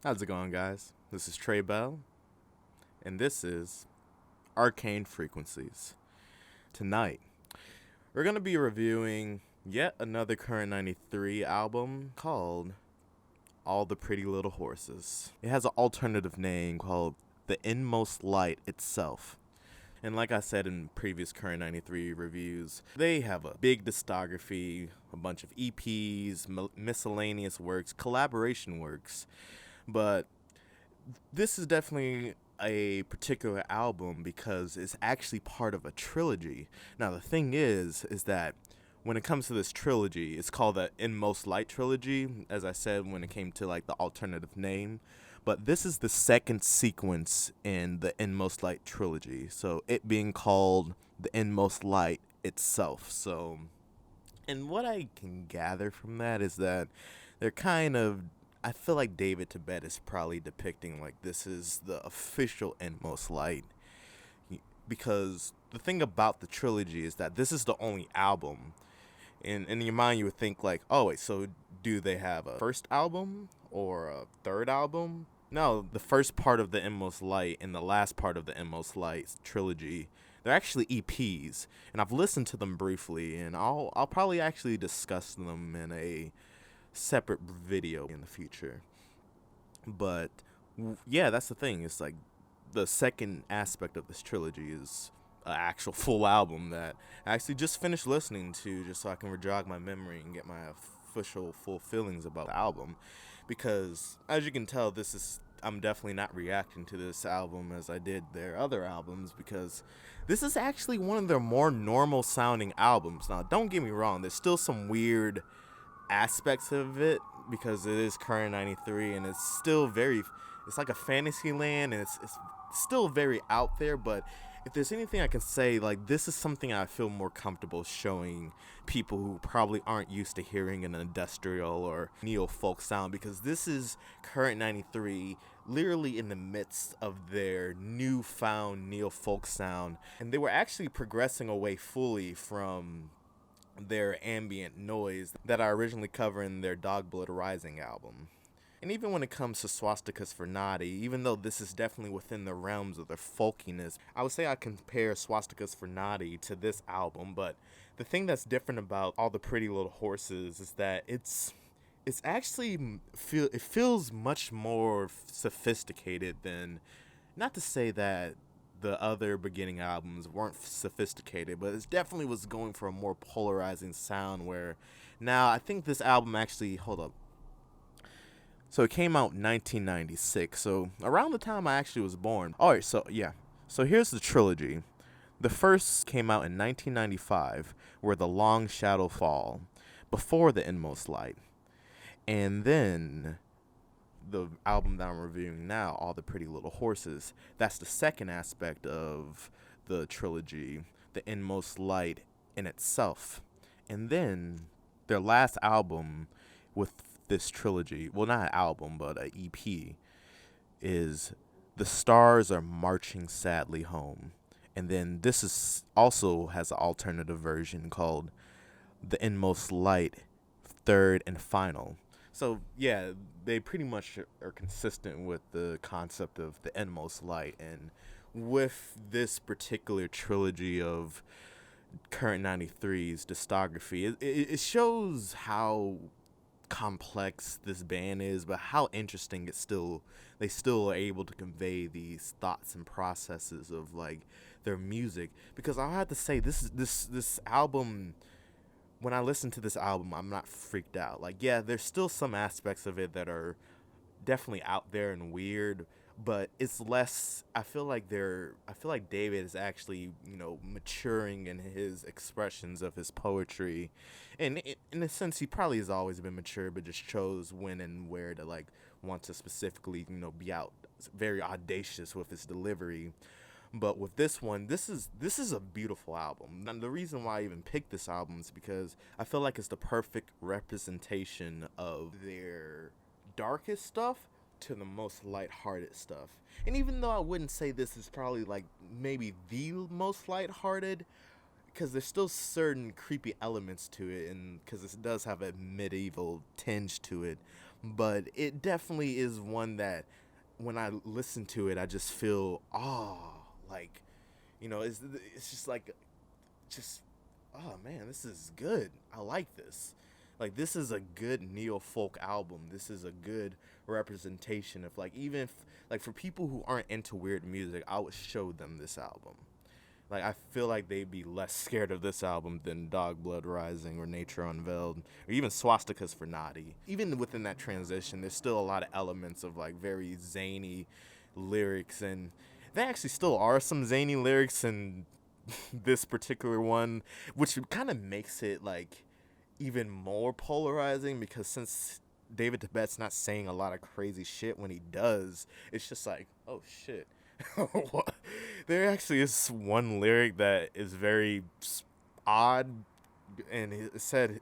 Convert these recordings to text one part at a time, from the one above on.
How's it going, guys? This is Trey Bell, and this is Arcane Frequencies. Tonight, we're going to be reviewing yet another Current 93 album called All the Pretty Little Horses. It has an alternative name called The Inmost Light Itself. And like I said in previous Current 93 reviews, they have a big discography, a bunch of EPs, miscellaneous works, collaboration works. But this is definitely a particular album because it's actually part of a trilogy. Now the thing is that when it comes to this trilogy, it's called the Inmost Light trilogy, as I said when it came to like the alternative name. But this is the second sequence in the Inmost Light trilogy. So it being called the Inmost Light itself. So and what I can gather from that is that they're kind of I feel like David Tibet is probably depicting like this is the official Inmost Light because the thing about the trilogy is that this is the only album. In your mind, you would think like, oh wait, so do they have a first album or a third album? No, the first part of the Inmost Light and the last part of the Inmost Light trilogy, they're actually EPs, and I've listened to them briefly, and I'll probably actually discuss them in a separate video in the future. But yeah, that's the thing. It's like the second aspect of this trilogy is an actual full album that I actually just finished listening to just so I can jog my memory and get my official full feelings about the album. Because as you can tell, I'm definitely not reacting to this album as I did their other albums because this is actually one of their more normal sounding albums. Now, don't get me wrong, there's still some weird aspects of it because it is current 93 and it's like a fantasy land and it's still very out there. But if there's anything I can say, like, this is something I feel more comfortable showing people who probably aren't used to hearing an industrial or neo folk sound, because this is current 93 literally in the midst of their newfound neo folk sound, and they were actually progressing away fully from their ambient noise that I originally covered in their Dog Blood Rising album. And even when it comes to Swastikas for Naughty, even though this is definitely within the realms of their folkiness, I would say I compare Swastikas for Naughty to this album. But the thing that's different about All the Pretty Little Horses is that it's actually it feels much more sophisticated than, not to say that the other beginning albums weren't sophisticated, but it definitely was going for a more polarizing sound. Where now I think this album actually, hold up, so it came out in 1996, so around the time I actually was born. Alright, so yeah, so here's the trilogy. The first came out in 1995, where The Long Shadow Fall, before The Inmost Light. And then the album that I'm reviewing now, All the Pretty Little Horses, that's the second aspect of the trilogy, The Inmost Light in itself. And then their last album with this trilogy, well, not an album, but an EP, is The Stars Are Marching Sadly Home. And then this is also has an alternative version called The Inmost Light, Third and Final. So yeah, they pretty much are consistent with the concept of the Inmost Light, and with this particular trilogy of current 93's discography, it shows how complex this band is, but how interesting they still are able to convey these thoughts and processes of like their music. Because I have to say, this album, when I listen to this album, I'm not freaked out. Like, yeah, there's still some aspects of it that are definitely out there and weird, but it's less. I feel like David is actually, maturing in his expressions of his poetry, and in a sense, he probably has always been mature, but just chose when and where to like want to specifically, be out very audacious with his delivery. But with this one, this is a beautiful album. And the reason why I even picked this album is because I feel like it's the perfect representation of their darkest stuff to the most lighthearted stuff. And even though I wouldn't say this is probably like maybe the most lighthearted, because there's still certain creepy elements to it, and because it does have a medieval tinge to it, but it definitely is one that when I listen to it, I just feel like, it's just like, just, oh man, this is good. I like this. Like, this is a good neo folk album. This is a good representation of, like, even if, like, for people who aren't into weird music, I would show them this album. Like, I feel like they'd be less scared of this album than Dog Blood Rising or Nature Unveiled, or even Swastikas for Naughty. Even within that transition, there's still a lot of elements of, like, very zany lyrics, and there actually still are some zany lyrics in this particular one, which kind of makes it, like, even more polarizing, because since David Tibet's not saying a lot of crazy shit when he does, it's just like, oh shit. What? There actually is one lyric that is very odd, and it said,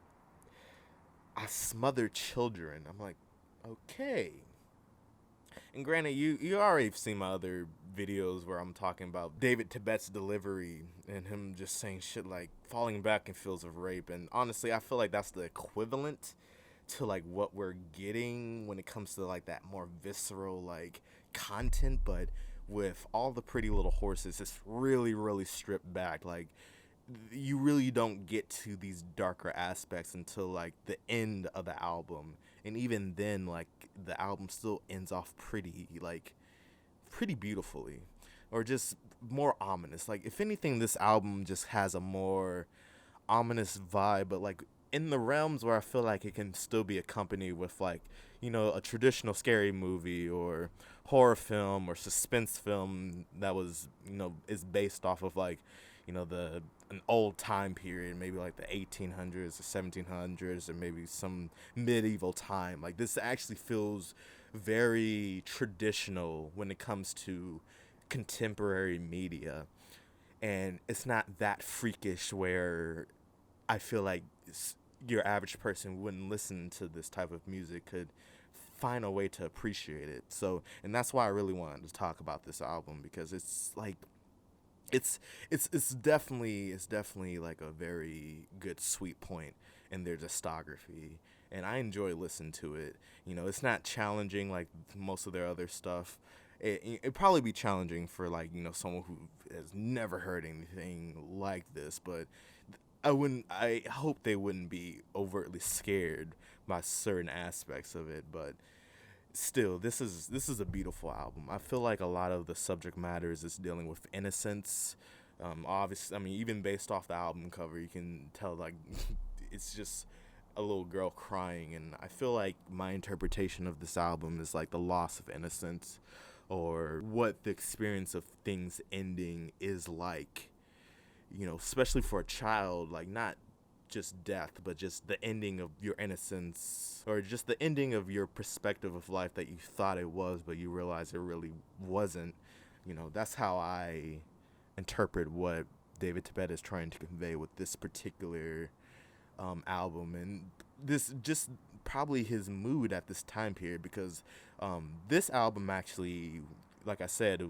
"I smother children." I'm like, okay. And granted, you already seen my other videos where I'm talking about David Tibet's delivery and him just saying shit like falling back in fields of rape. And honestly, I feel like that's the equivalent to like what we're getting when it comes to like that more visceral like content, but with all the pretty little horses, it's really, really stripped back. Like, you really don't get to these darker aspects until like the end of the album, and even then, like, the album still ends off pretty beautifully, or just more ominous. Like, if anything, this album just has a more ominous vibe, but like in the realms where I feel like it can still be accompanied with like, a traditional scary movie or horror film or suspense film that was, is based off of like, an old time period, maybe like the 1800s or 1700s, or maybe some medieval time. Like, this actually feels very traditional when it comes to contemporary media, and it's not that freakish where I feel like your average person wouldn't listen to this type of music could find a way to appreciate it. So, and that's why I really wanted to talk about this album, because it's like, it's definitely like a very good sweet point in their discography, and I enjoy listening to it. It's not challenging like most of their other stuff. It'd probably be challenging for like, someone who has never heard anything like this, but I hope they wouldn't be overtly scared by certain aspects of it. But still, this is a beautiful album. I feel like a lot of the subject matters is dealing with innocence. Obviously, I mean, even based off the album cover, you can tell like it's just a little girl crying, and I feel like my interpretation of this album is like the loss of innocence, or what the experience of things ending is like. Especially for a child, like, not just death, but just the ending of your innocence, or just the ending of your perspective of life that you thought it was, but you realize it really wasn't. That's how I interpret what David Tibet is trying to convey with this particular album, and this just probably his mood at this time period, because this album actually, like I said,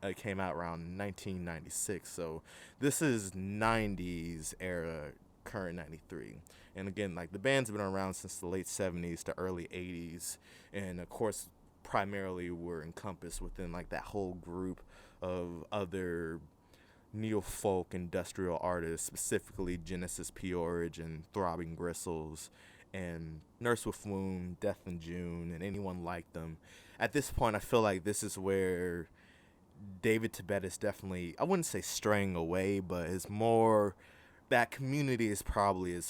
it came out around 1996, so this is 90s era, current 93. And again, like, the band's been around since the late 70s to early 80s, and of course primarily were encompassed within like that whole group of other neo-folk industrial artists, specifically Genesis P-Origin and Throbbing Gristles and Nurse with Wound, Death in June, and anyone like them. At this point, I feel like this is where David Tibet is definitely, I wouldn't say straying away, but is more, that community is probably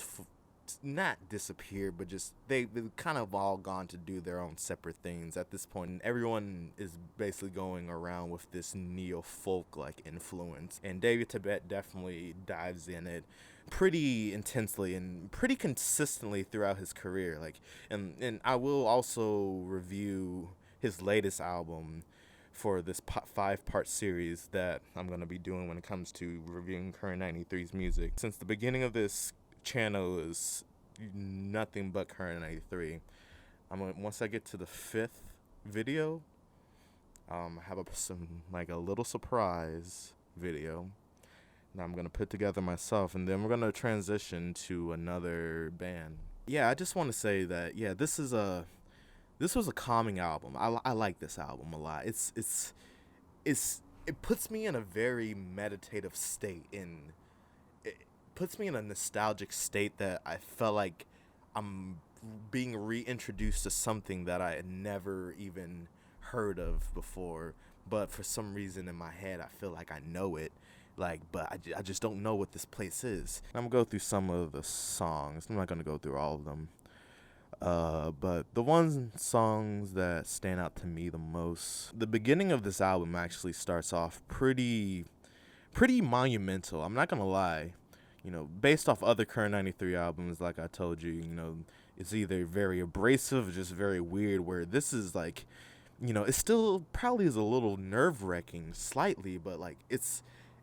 not disappeared, but just they've kind of all gone to do their own separate things at this point, and everyone is basically going around with this neo-folk like influence, and David Tibet definitely dives in it pretty intensely and pretty consistently throughout his career. Like, and I will also review his latest album for this 5-part series that I'm going to be doing when it comes to reviewing current 93's music. Since the beginning of this channel is nothing but current 93, once I get to the 5th video, I have a little surprise video that I'm going to put together myself, and then we're going to transition to another band. Yeah, I just want to say that, yeah, this is This was a calming album. I like this album a lot. It puts me in a very meditative state, and it puts me in a nostalgic state that I felt like I'm being reintroduced to something that I had never even heard of before. But for some reason in my head, I feel like I know it. But I just don't know what this place is. I'm gonna go through some of the songs. I'm not gonna go through all of them. But the songs that stand out to me the most, the beginning of this album actually starts off pretty monumental. I'm not gonna lie. Based off other current 93 albums, like I told you, it's either very abrasive or just very weird, where this is like, it still probably is a little nerve-wracking slightly, but like it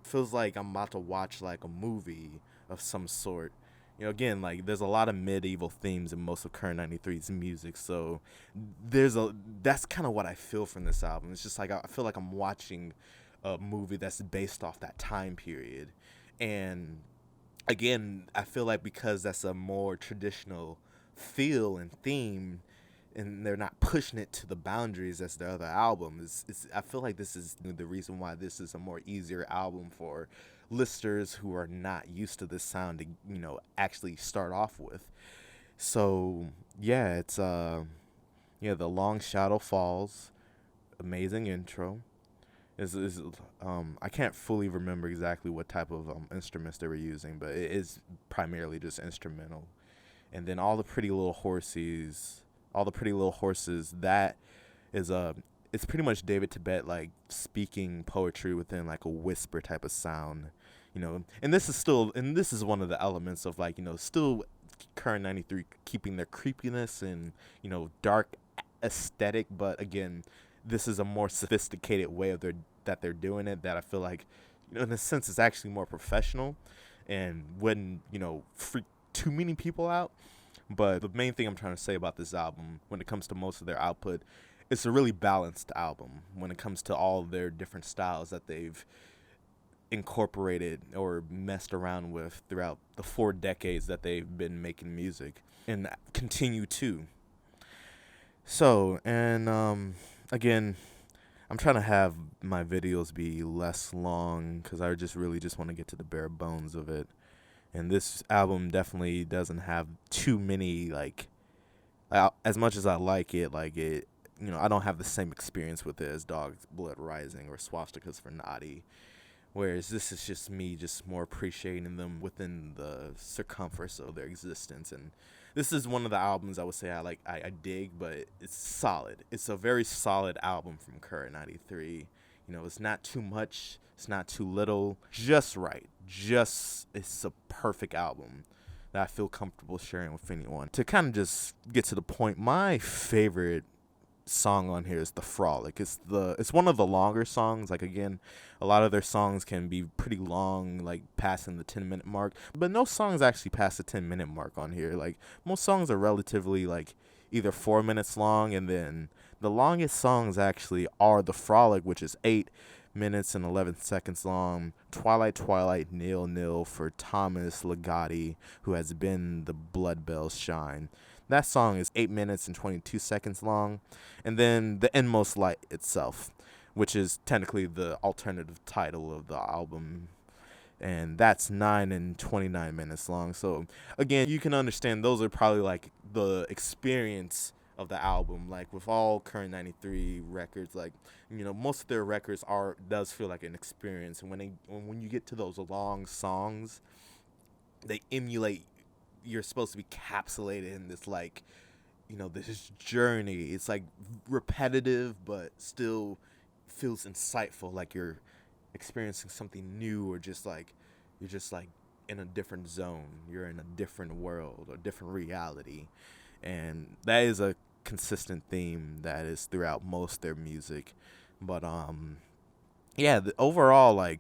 feels like I'm about to watch like a movie of some sort. Again, like there's a lot of medieval themes in most of current 93's music, so that's kind of what I feel from this album. It's just like I feel like I'm watching a movie that's based off that time period. And again, I feel like because that's a more traditional feel and theme, and they're not pushing it to the boundaries as their other albums, I feel like this is the reason why this is a more easier album for listeners who are not used to this sound to actually start off with. So yeah, it's The Long Shadow Falls, amazing intro. I can't fully remember exactly what type of instruments they were using, but it is primarily just instrumental. And then all the pretty little horses, that is it's pretty much David Tibet like speaking poetry within like a whisper type of sound. And this is one of the elements of like, still current 93 keeping their creepiness and, dark aesthetic, but again, this is a more sophisticated way that they're doing it, that I feel like, in a sense, is actually more professional and wouldn't, freak too many people out. But the main thing I'm trying to say about this album, when it comes to most of their output, it's a really balanced album when it comes to all their different styles that they've incorporated or messed around with throughout the 4 decades that they've been making music and continue to. So, and again, I'm trying to have my videos be less long because I just want to get to the bare bones of it. And this album definitely doesn't have too many, as much as I like it, I don't have the same experience with it as Dog's Blood Rising or Swastikas for Naughty. Whereas this is just me just more appreciating them within the circumference of their existence. And this is one of the albums I would say I dig, but it's solid. It's a very solid album from current 93. It's not too much, it's not too little, just right. It's a perfect album that I feel comfortable sharing with anyone. To kind of just get to the point, my favorite song on here is The Frolic. It's one of the longer songs. Like, again, a lot of their songs can be pretty long, like passing the 10-minute mark, but no songs actually pass the 10-minute mark on here. Like, most songs are relatively like either 4 minutes long, and then the longest songs actually are The Frolic, which is 8 minutes and 11 seconds long. Twilight, Nil Nil for Thomas Legati, who has been the Blood Bells Shine. That song is 8 minutes and 22 seconds long. And then The Inmost Light Itself, which is technically the alternative title of the album, and that's 9 and 29 minutes long. So again, you can understand those are probably like the experience of the album. Like with all current 93 records, like, most of their records does feel like an experience. And when you get to those long songs, they emulate, you're supposed to be capsulated in this this journey. It's like repetitive, but still feels insightful, like you're experiencing something new, or just like you're just like in a different zone. You're in a different world or different reality. And that is a consistent theme that is throughout most of their music. But overall,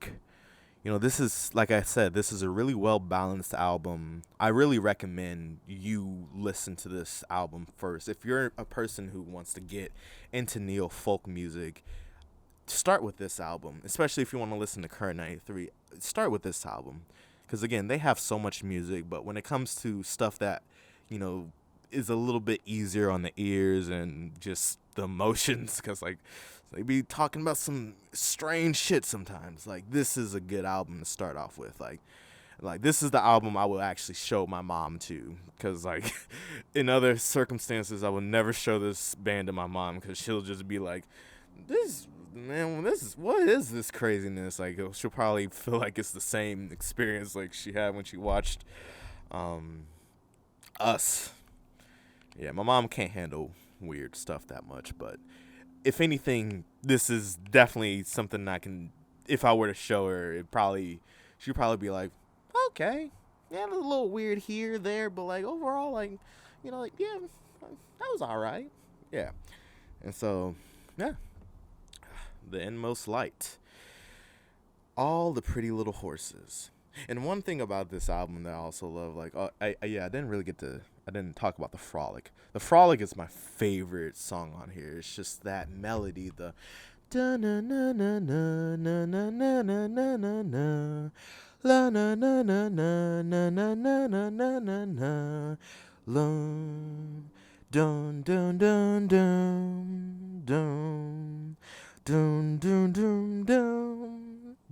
this is, like I said, this is a really well-balanced album. I really recommend you listen to this album first. If you're a person who wants to get into neo-folk music, start with this album. Especially if you want to listen to current 93, start with this album. Because, again, they have so much music, but when it comes to stuff that, is a little bit easier on the ears and just the emotions, because like they be talking about some strange shit sometimes. Like, this is a good album to start off with. Like this is the album I will actually show my mom to, because like in other circumstances I would never show this band to my mom, because she'll just be like, what is this craziness? Like, she'll probably feel like it's the same experience like she had when she watched Us. Yeah, my mom can't handle weird stuff that much, but if anything, this is definitely something I can, if I were to show her, she'd probably be like, okay, yeah, it was a little weird here, there, but like overall, like, like, yeah, that was all right. Yeah. And so, yeah, The Inmost Light, all the pretty little horses. And one thing about this album that I also love, like, I didn't talk about the Frolic. The Frolic is my favorite song on here. It's just that melody, the da na na na na na na na na na na na la na na na na na na na na na na na lum dun dun dun dun dun dun dun dun dun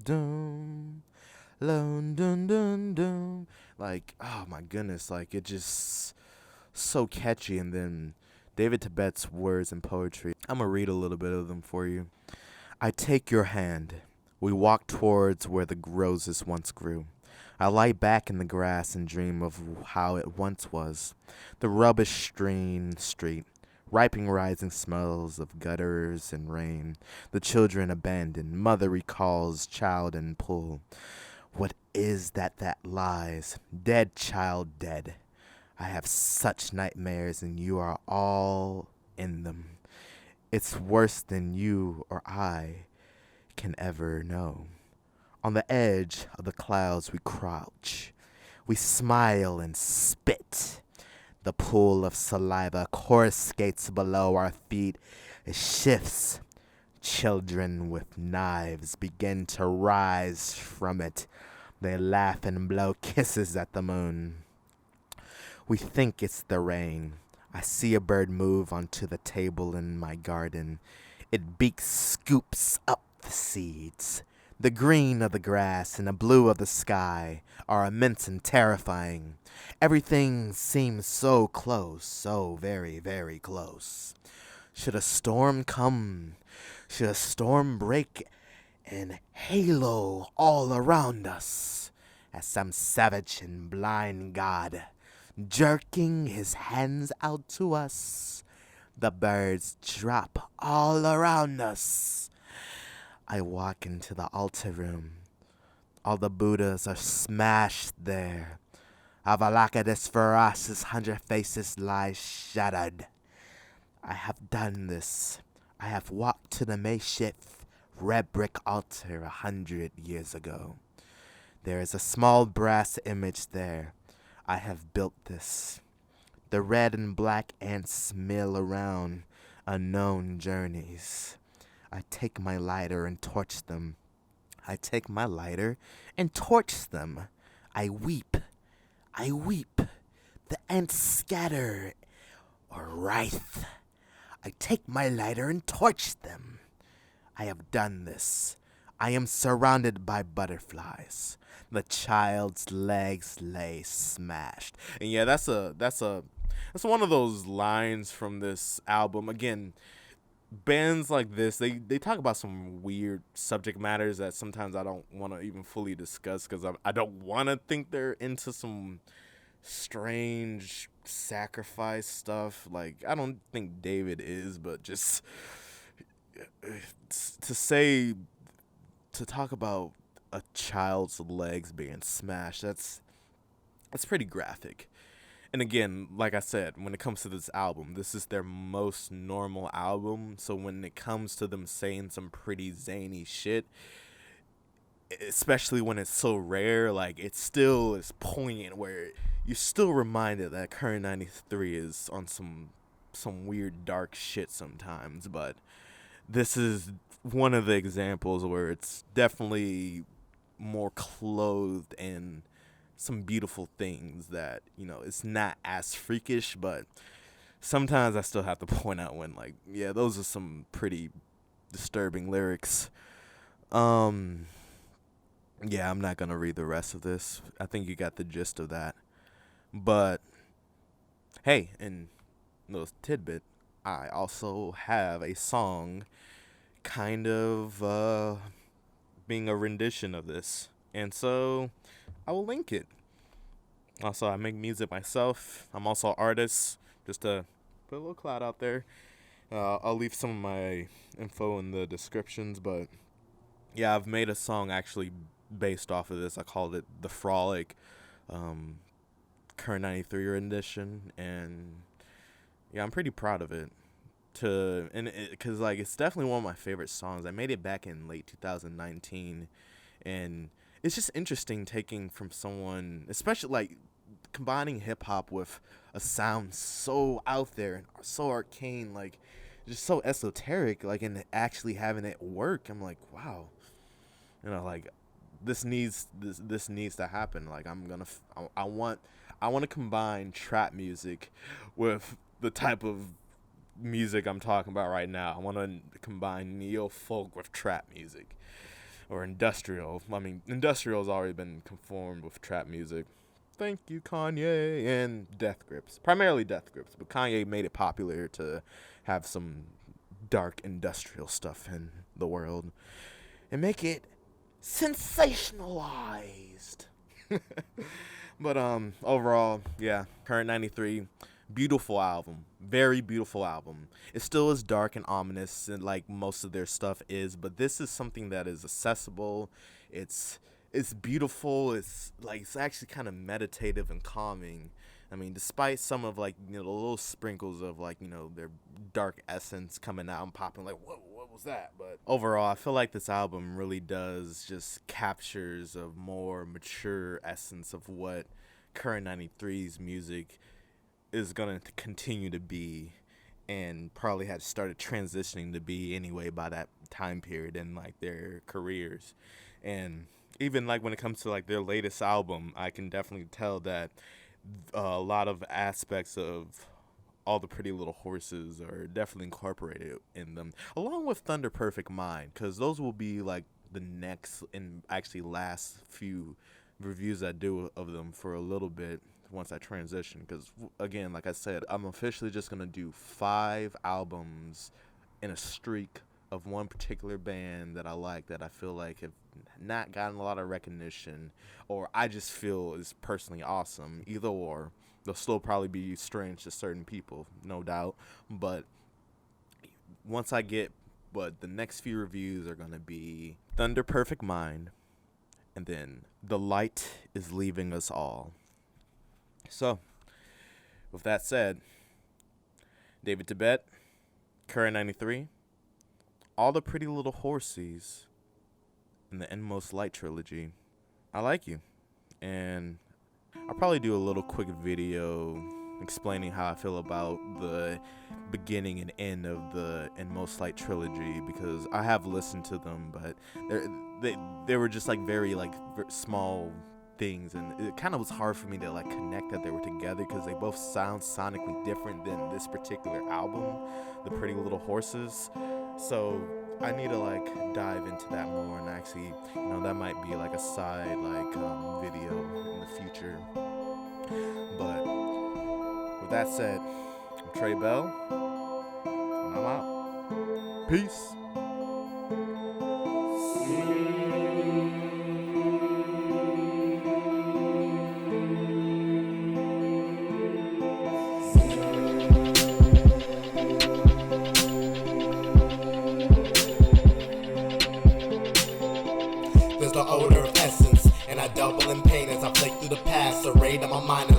dun dun dun dun dun. Like, oh my goodness, like, it just so catchy. And then David Tibet's words and poetry, I'm gonna read a little bit of them for you. I take your hand. We walk towards where the roses once grew. I lie back in the grass and dream of how it once was. The rubbish-strewn street, ripening rising smells of gutters and rain. The children abandoned. Mother recalls child and pull. What is that lies? Dead child, dead. I have such nightmares, and you are all in them. It's worse than you or I can ever know. On the edge of the clouds we crouch. We smile and spit. The pool of saliva coruscates below our feet. It shifts. Children with knives begin to rise from it. They laugh and blow kisses at the moon. We think it's the rain. I see a bird move onto the table in my garden. Its beak scoops up the seeds. The green of the grass and the blue of the sky are immense and terrifying. Everything seems so close, so very, very close. Should a storm come? Should a storm break and halo all around us, as some savage and blind god jerking his hands out to us? The birds drop all around us. I walk into the altar room. All the Buddhas are smashed there. Avalokitesvara's 100 faces lie shattered. I have done this. I have walked to the makeshift red brick altar 100 years ago. There is a small brass image there. I have built this. The red and black ants mill around unknown journeys. I take my lighter and torch them. I take my lighter and torch them. I weep. I weep. The ants scatter or writhe. I take my lighter and torch them. I have done this. I am surrounded by butterflies. The child's legs lay smashed. And yeah, that's one of those lines from this album. Again, bands like this, they talk about some weird subject matters that sometimes I don't want to even fully discuss, because I don't want to think they're into some strange sacrifice stuff. Like, I don't think David is, but just to talk about a child's legs being smashed, that's pretty graphic. And again, like I said, when it comes to this album, this is their most normal album. So when it comes to them saying some pretty zany shit, especially when it's so rare, like, it still is poignant, where you're still reminded that Current 93 is on some weird dark shit sometimes. But this is one of the examples where it's definitely more clothed in some beautiful things that, it's not as freakish, but sometimes I still have to point out when, like, yeah, those are some pretty disturbing lyrics. Yeah, I'm not gonna read the rest of this. I think you got the gist of that. But hey, and little tidbit, I also have a song kind of being a rendition of this. And so I will link it. Also, I make music myself. I'm also an artist. Just to put a little clout out there. I'll leave some of my info in the descriptions. But yeah, I've made a song actually based off of this. I called it The Frolic Current 93 rendition. And yeah, I'm pretty proud of it. Because like it's definitely one of my favorite songs. I made it back in late 2019, and it's just interesting taking from someone, especially like combining hip hop with a sound so out there and so arcane, like just so esoteric, like, and actually having it work. I'm like, wow, like this needs to happen. Like I want to combine trap music with the type of music I'm talking about right now. I want to combine neo folk with trap music, or industrial. I mean, industrial has already been conformed with trap music. Thank you, Kanye. And Death Grips, primarily Death Grips, but Kanye made it popular to have some dark industrial stuff in the world and make it sensationalized. But overall, yeah, Current 93, beautiful album, very beautiful album. It still is dark and ominous, and like most of their stuff is, but this is something that is accessible. It's beautiful. It's like, it's actually kind of meditative and calming. I mean, despite some of like, the little sprinkles of like, their dark essence coming out and popping, like, whoa, what was that? But overall, I feel like this album really does just captures a more mature essence of what Current 93's music is going to continue to be, and probably had started transitioning to be anyway by that time period in like their careers. And even like when it comes to like their latest album, I can definitely tell that a lot of aspects of All the Pretty Little Horses are definitely incorporated in them, along with Thunder Perfect Mind, because those will be like the next and actually last few reviews I do of them for a little bit once I transition. Because again, like I said, I'm officially just gonna do 5 albums in a streak of one particular band that I like, that I feel like have not gotten a lot of recognition, or I just feel is personally awesome. Either or, they'll still probably be strange to certain people, no doubt. But once I get, the next few reviews are gonna be Thunder Perfect Mind, and then The Light Is Leaving Us All. So, with that said, David Tibet, Current 93, All the Pretty Little Horsies, and the Inmost Light trilogy. I like you. And I'll probably do a little quick video explaining how I feel about the beginning and end of the Inmost Light trilogy, because I have listened to them, but they were just like very small things, and it kind of was hard for me to like connect that they were together, because they both sound sonically different than this particular album, The Pretty Little Horses. So I need to like dive into that more, and actually, that might be like a side video in the future. But with that said, I'm Trey Bell, and I'm out. Peace. There's the odor of essence, and I double in pain as I flake through the past, arrayed on my mind.